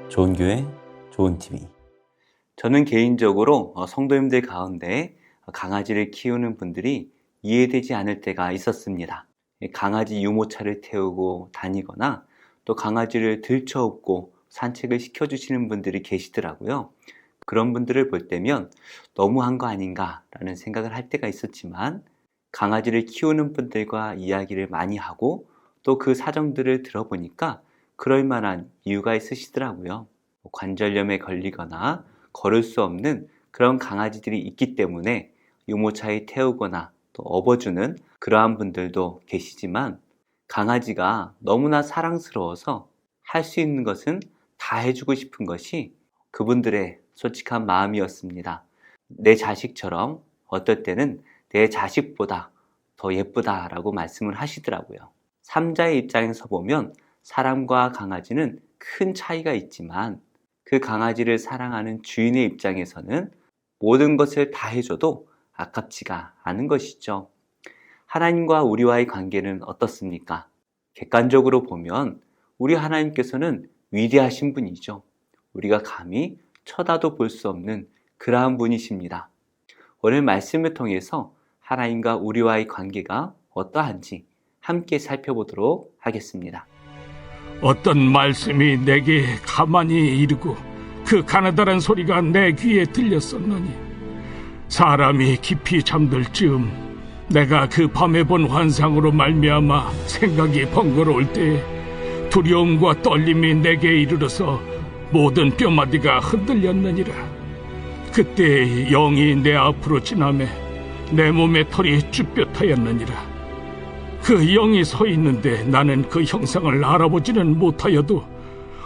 좋은 교회, 좋은 TV. 저는 개인적으로 성도님들 가운데 강아지를 키우는 분들이 이해되지 않을 때가 있었습니다. 강아지 유모차를 태우고 다니거나 또 강아지를 들쳐업고 산책을 시켜주시는 분들이 계시더라고요. 그런 분들을 볼 때면 너무한 거 아닌가라는 생각을 할 때가 있었지만, 강아지를 키우는 분들과 이야기를 많이 하고 또 그 사정들을 들어보니까 그럴 만한 이유가 있으시더라고요. 관절염에 걸리거나 걸을 수 없는 그런 강아지들이 있기 때문에 유모차에 태우거나 또 업어주는 그러한 분들도 계시지만, 강아지가 너무나 사랑스러워서 할 수 있는 것은 다 해주고 싶은 것이 그분들의 솔직한 마음이었습니다. 내 자식처럼, 어떨 때는 내 자식보다 더 예쁘다라고 말씀을 하시더라고요. 삼자의 입장에서 보면 사람과 강아지는 큰 차이가 있지만, 그 강아지를 사랑하는 주인의 입장에서는 모든 것을 다 해줘도 아깝지가 않은 것이죠. 하나님과 우리와의 관계는 어떻습니까? 객관적으로 보면 우리 하나님께서는 위대하신 분이죠. 우리가 감히 쳐다도 볼 수 없는 그러한 분이십니다. 오늘 말씀을 통해서 하나님과 우리와의 관계가 어떠한지 함께 살펴보도록 하겠습니다. 어떤 말씀이 내게 가만히 이르고 그 가느다란 소리가 내 귀에 들렸었노니, 사람이 깊이 잠들 즈음 내가 그 밤에 본 환상으로 말미암아 생각이 번거로울 때에 두려움과 떨림이 내게 이르러서 모든 뼈마디가 흔들렸느니라. 그때 영이 내 앞으로 지나매 내 몸의 털이 쭈뼛하였느니라. 그 영이 서 있는데 나는 그 형상을 알아보지는 못하여도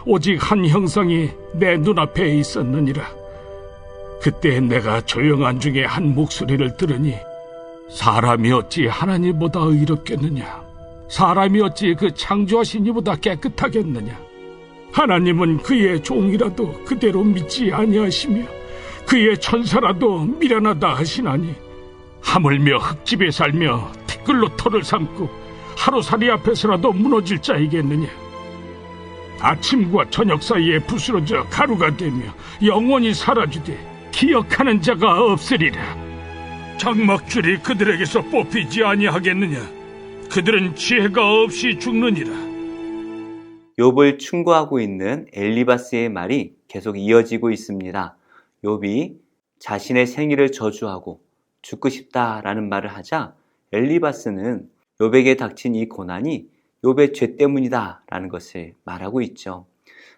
오직 한 형상이 내 눈앞에 있었느니라. 그때 내가 조용한 중에 한 목소리를 들으니, 사람이 어찌 하나님보다 의롭겠느냐? 사람이 어찌 그 창조하신 이보다 깨끗하겠느냐? 하나님은 그의 종이라도 그대로 믿지 아니하시며 그의 천사라도 미련하다 하시나니, 하물며 흙집에 살며 티끌로 털을 삼고 하루살이 앞에서라도 무너질 자이겠느냐? 아침과 저녁 사이에 부스러져 가루가 되며 영원히 사라지되 기억하는 자가 없으리라. 장막줄이 그들에게서 뽑히지 아니하겠느냐? 그들은 지혜가 없이 죽느니라. 욥을 충고하고 있는 엘리바스의 말이 계속 이어지고 있습니다. 욥이 자신의 생일을 저주하고 죽고 싶다라는 말을 하자, 엘리바스는 욥에게 닥친 이 고난이 욥의 죄 때문이다라는 것을 말하고 있죠.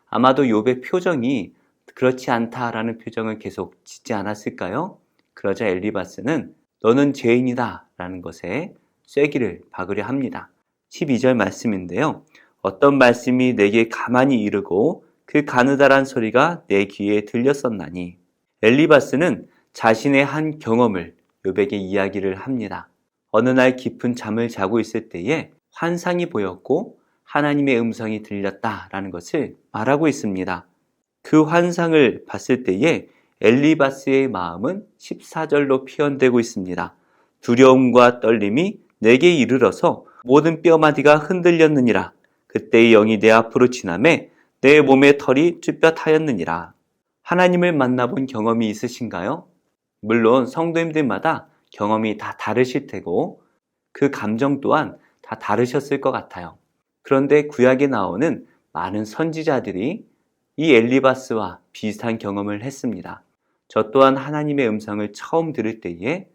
아마도 욥의 표정이 그렇지 않다라는 표정을 계속 짓지 않았을까요? 그러자 엘리바스는 너는 죄인이다라는 것에 쐐기를 박으려 합니다. 12절 말씀인데요. 어떤 말씀이 내게 가만히 이르고 그 가느다란 소리가 내 귀에 들렸었나니. 엘리바스는 자신의 한 경험을 욥에게 이야기를 합니다. 어느 날 깊은 잠을 자고 있을 때에 환상이 보였고 하나님의 음성이 들렸다라는 것을 말하고 있습니다. 그 환상을 봤을 때에 엘리바스의 마음은 14절로 표현되고 있습니다. 두려움과 떨림이 내게 이르러서 모든 뼈마디가 흔들렸느니라. 그때의 영이 내 앞으로 지나매 내 몸의 털이 쭈뼛하였느니라. 하나님을 만나본 경험이 있으신가요? 물론 성도님들마다 경험이 다 다르실 테고 그 감정 또한 다 다르셨을 것 같아요. 그런데 구약에 나오는 많은 선지자들이 이 엘리바스와 비슷한 경험을 했습니다. 저 또한 하나님의 음성을 처음 들을 때에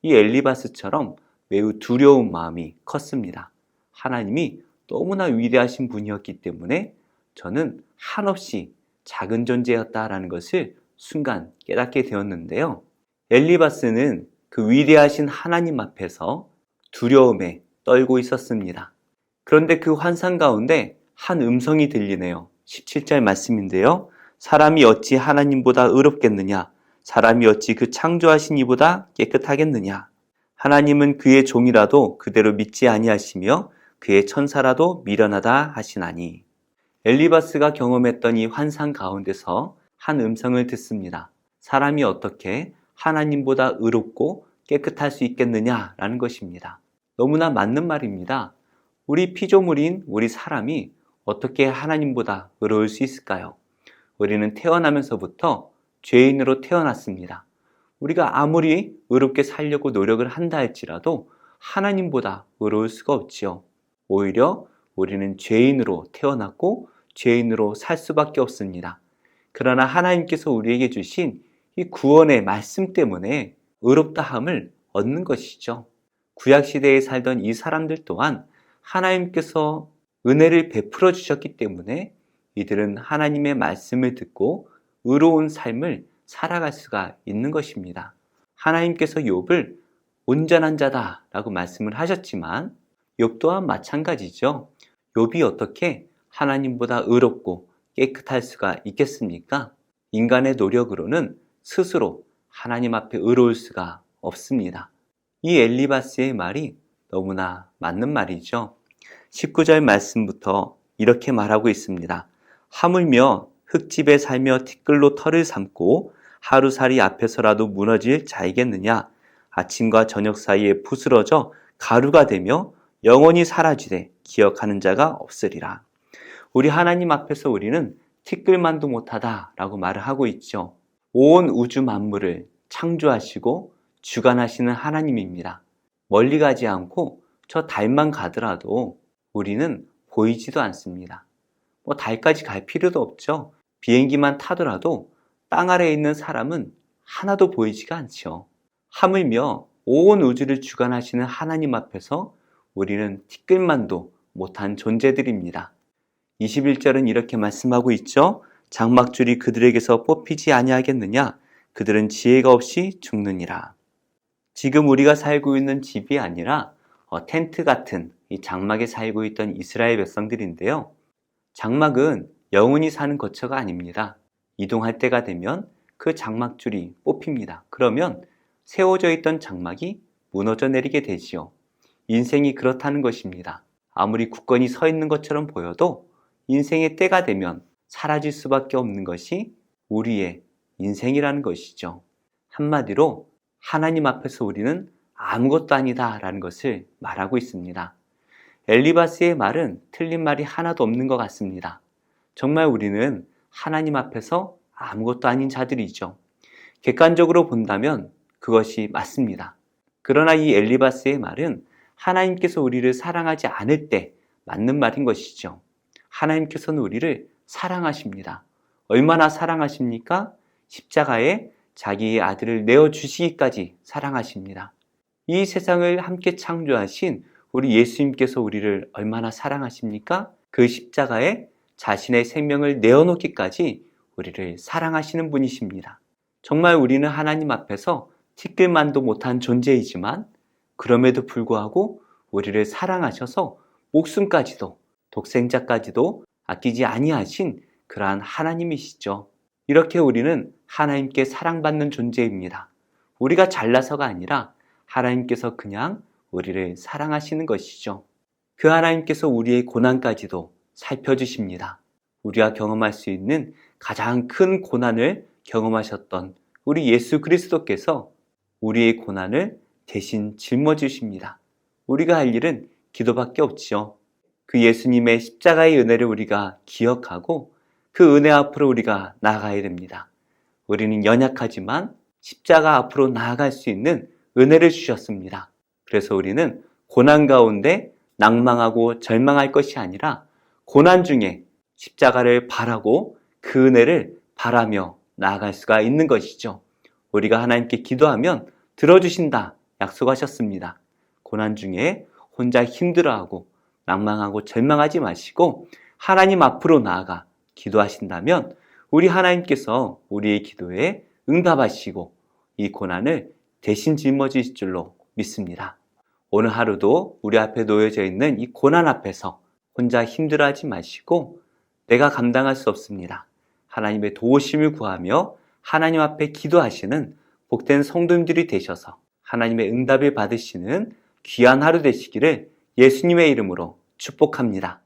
이 엘리바스처럼 매우 두려운 마음이 컸습니다. 하나님이 너무나 위대하신 분이었기 때문에 저는 한없이 작은 존재였다라는 것을 순간 깨닫게 되었는데요. 엘리바스는 그 위대하신 하나님 앞에서 두려움에 떨고 있었습니다. 그런데 그 환상 가운데 한 음성이 들리네요. 17절 말씀인데요. 사람이 어찌 하나님보다 의롭겠느냐? 사람이 어찌 그 창조하신 이보다 깨끗하겠느냐? 하나님은 그의 종이라도 그대로 믿지 아니하시며 그의 천사라도 미련하다 하시나니. 엘리바스가 경험했던 이 환상 가운데서 한 음성을 듣습니다. 사람이 어떻게 하나님보다 의롭고 깨끗할 수 있겠느냐라는 것입니다. 너무나 맞는 말입니다. 우리 피조물인 우리 사람이 어떻게 하나님보다 의로울 수 있을까요? 우리는 태어나면서부터 죄인으로 태어났습니다. 우리가 아무리 의롭게 살려고 노력을 한다 할지라도 하나님보다 의로울 수가 없지요. 오히려 우리는 죄인으로 태어났고 죄인으로 살 수밖에 없습니다. 그러나 하나님께서 우리에게 주신 이 구원의 말씀 때문에 의롭다함을 얻는 것이죠. 구약시대에 살던 이 사람들 또한 하나님께서 은혜를 베풀어 주셨기 때문에 이들은 하나님의 말씀을 듣고 의로운 삶을 살아갈 수가 있는 것입니다. 하나님께서 욥을 온전한 자다라고 말씀을 하셨지만 욥 또한 마찬가지죠. 욥이 어떻게 하나님보다 의롭고 깨끗할 수가 있겠습니까? 인간의 노력으로는 스스로 하나님 앞에 의로울 수가 없습니다. 이 엘리바스의 말이 너무나 맞는 말이죠. 19절 말씀부터 이렇게 말하고 있습니다. 하물며 흙집에 살며 티끌로 털을 삼고 하루살이 앞에서라도 무너질 자이겠느냐? 아침과 저녁 사이에 부스러져 가루가 되며 영원히 사라지되 기억하는 자가 없으리라. 우리 하나님 앞에서 우리는 티끌만도 못하다라고 말을 하고 있죠. 온 우주 만물을 창조하시고 주관하시는 하나님입니다. 멀리 가지 않고 저 달만 가더라도 우리는 보이지도 않습니다. 달까지 갈 필요도 없죠. 비행기만 타더라도 땅 아래에 있는 사람은 하나도 보이지가 않죠. 하물며 온 우주를 주관하시는 하나님 앞에서 우리는 티끌만도 못한 존재들입니다. 21절은 이렇게 말씀하고 있죠. 장막줄이 그들에게서 뽑히지 아니하겠느냐? 그들은 지혜가 없이 죽느니라. 지금 우리가 살고 있는 집이 아니라 텐트 같은 이 장막에 살고 있던 이스라엘 백성들인데요. 장막은 영원히 사는 거처가 아닙니다. 이동할 때가 되면 그 장막줄이 뽑힙니다. 그러면 세워져 있던 장막이 무너져 내리게 되지요. 인생이 그렇다는 것입니다. 아무리 굳건히 서 있는 것처럼 보여도 인생의 때가 되면 사라질 수밖에 없는 것이 우리의 인생이라는 것이죠. 한마디로 하나님 앞에서 우리는 아무것도 아니다라는 것을 말하고 있습니다. 엘리바스의 말은 틀린 말이 하나도 없는 것 같습니다. 정말 우리는 하나님 앞에서 아무것도 아닌 자들이죠. 객관적으로 본다면 그것이 맞습니다. 그러나 이 엘리바스의 말은 하나님께서 우리를 사랑하지 않을 때 맞는 말인 것이죠. 하나님께서는 우리를 사랑하십니다. 얼마나 사랑하십니까? 십자가에 자기의 아들을 내어주시기까지 사랑하십니다. 이 세상을 함께 창조하신 우리 예수님께서 우리를 얼마나 사랑하십니까? 그 십자가에 자신의 생명을 내어놓기까지 우리를 사랑하시는 분이십니다. 정말 우리는 하나님 앞에서 티끌만도 못한 존재이지만 그럼에도 불구하고 우리를 사랑하셔서 목숨까지도 독생자까지도 아끼지 아니하신 그러한 하나님이시죠. 이렇게 우리는 하나님께 사랑받는 존재입니다. 우리가 잘나서가 아니라 하나님께서 그냥 우리를 사랑하시는 것이죠. 그 하나님께서 우리의 고난까지도 살펴주십니다. 우리가 경험할 수 있는 가장 큰 고난을 경험하셨던 우리 예수 그리스도께서 우리의 고난을 대신 짊어지십니다. 우리가 할 일은 기도밖에 없지요. 그 예수님의 십자가의 은혜를 우리가 기억하고 그 은혜 앞으로 우리가 나아가야 됩니다. 우리는 연약하지만 십자가 앞으로 나아갈 수 있는 은혜를 주셨습니다. 그래서 우리는 고난 가운데 낭망하고 절망할 것이 아니라 고난 중에 십자가를 바라고 그 은혜를 바라며 나아갈 수가 있는 것이죠. 우리가 하나님께 기도하면 들어주신다 약속하셨습니다. 고난 중에 혼자 힘들어하고 낭망하고 절망하지 마시고 하나님 앞으로 나아가 기도하신다면 우리 하나님께서 우리의 기도에 응답하시고 이 고난을 대신 짊어지실 줄로 믿습니다. 오늘 하루도 우리 앞에 놓여져 있는 이 고난 앞에서 혼자 힘들어하지 마시고 내가 감당할 수 없습니다. 하나님의 도우심을 구하며 하나님 앞에 기도하시는 복된 성도님들이 되셔서 하나님의 응답을 받으시는 귀한 하루 되시기를 예수님의 이름으로 축복합니다.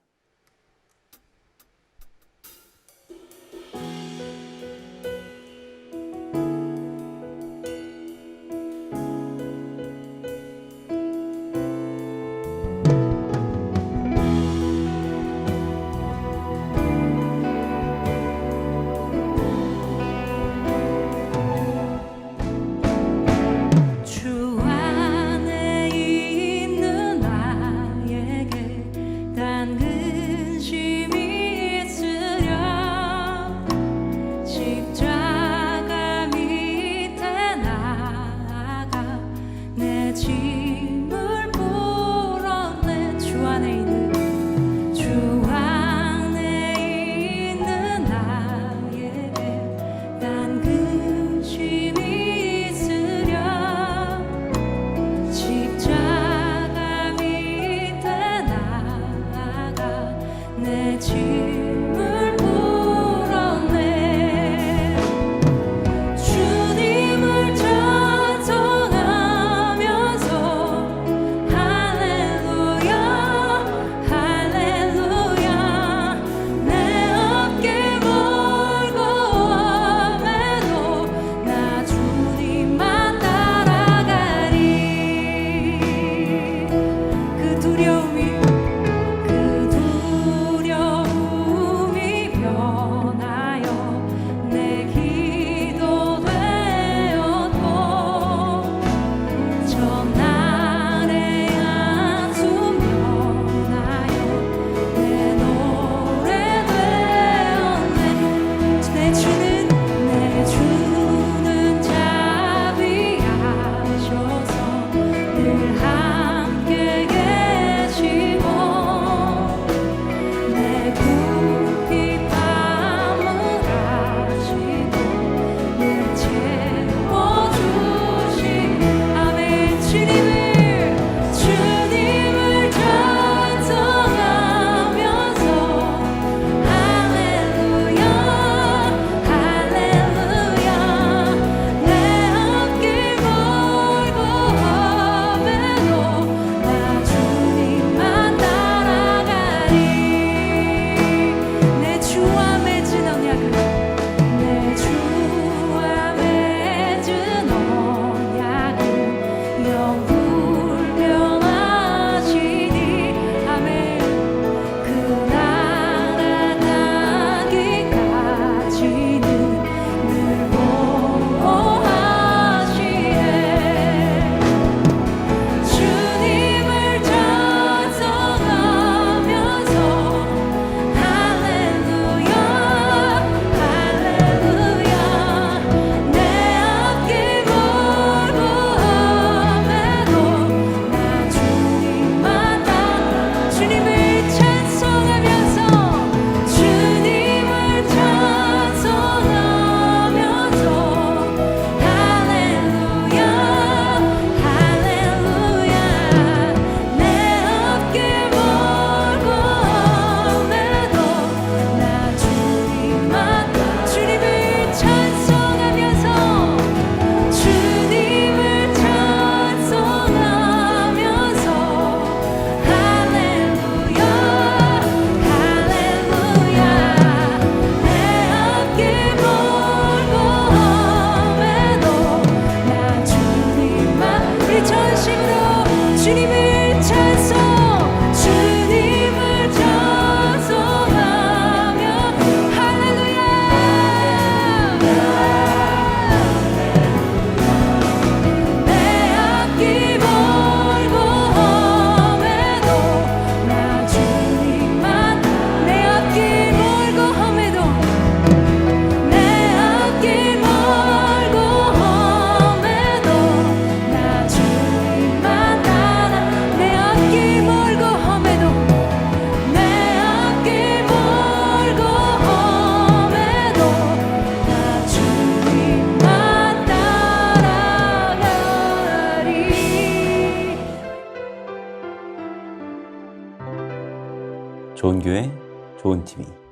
좋은 교회, 좋은 TV.